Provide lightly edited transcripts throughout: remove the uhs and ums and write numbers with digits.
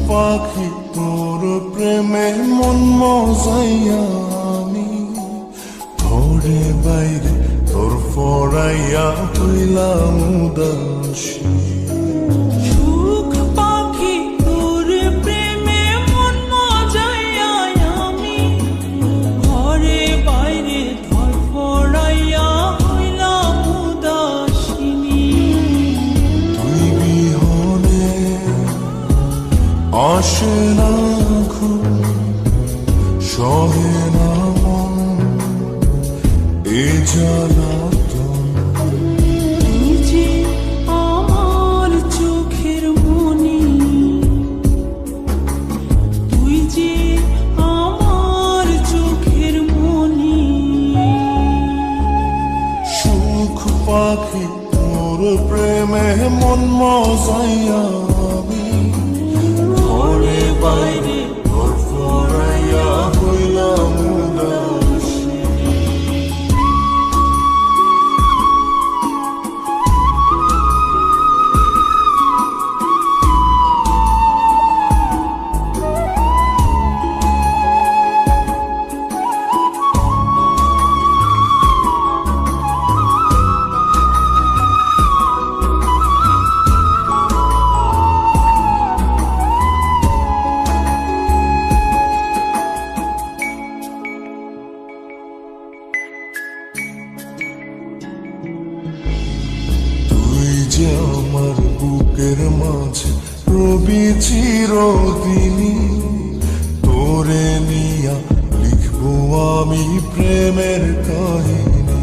পাখি তোর প্রেমে মন মজাইয়া আমি ঘরে বাইরে তোর ফরাইয়া হইলাম উদাসী। সুখ পাখি তোর প্রেমে মন মজাইয়া আমি ঘরে বাইরে ধরফরাইয়া হইলাম উদাসিনী। তুই বিহনে আসে না ঘুম, সহে না মন এ জ্বালাতন। তুই যে আমার চোখের মনি, তুই যে আমার চোখের মনি। সুখ পাখি তোর প্রেমে মন মজাইয়া আমি ঘরে বাইরে তোর ফরাইয়া হইলাম উদাসী। তুই যে আমার বুকের মাঝে রবি চিরদিনই, তোরে নিয়া লিখবো আমি প্রেমের কাহিনী।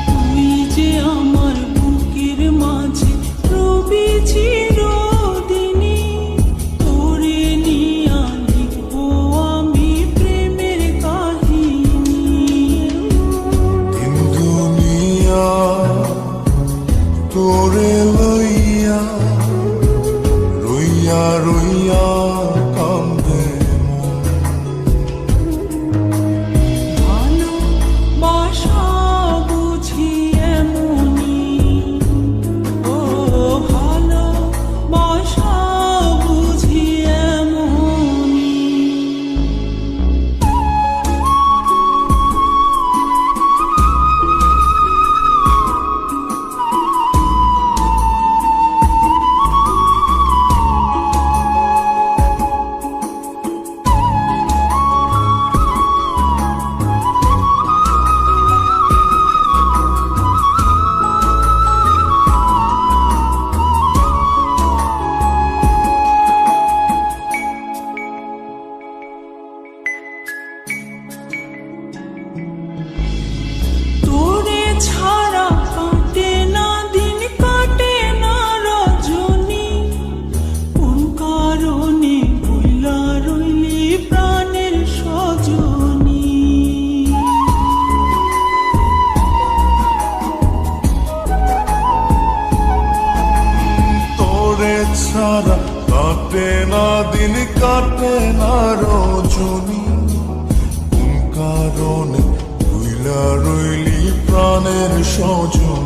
তুই যে আমার বুকের মাঝে রবি চিরদিনই, তোরে নিয়া লিখবো আমি প্রেমের কাহিনী। দিন দুনিয়া তোরে লইয়া রইয়া রইয়া কান্দে মন। ভালোবাসা বুঝি এমনি, ও ভালোবাসা বুঝি এমনি। তোরে ছাড়া কাটে না দিন, কাটে না রজনী। কোন কারণে ভুলা রইলি প্রাণের সজনী। তোরে ছাড়া কাটে না দিন, কাটে না রজনী। কোন কারণে ভুইলা রইলি প্রাণের সজন।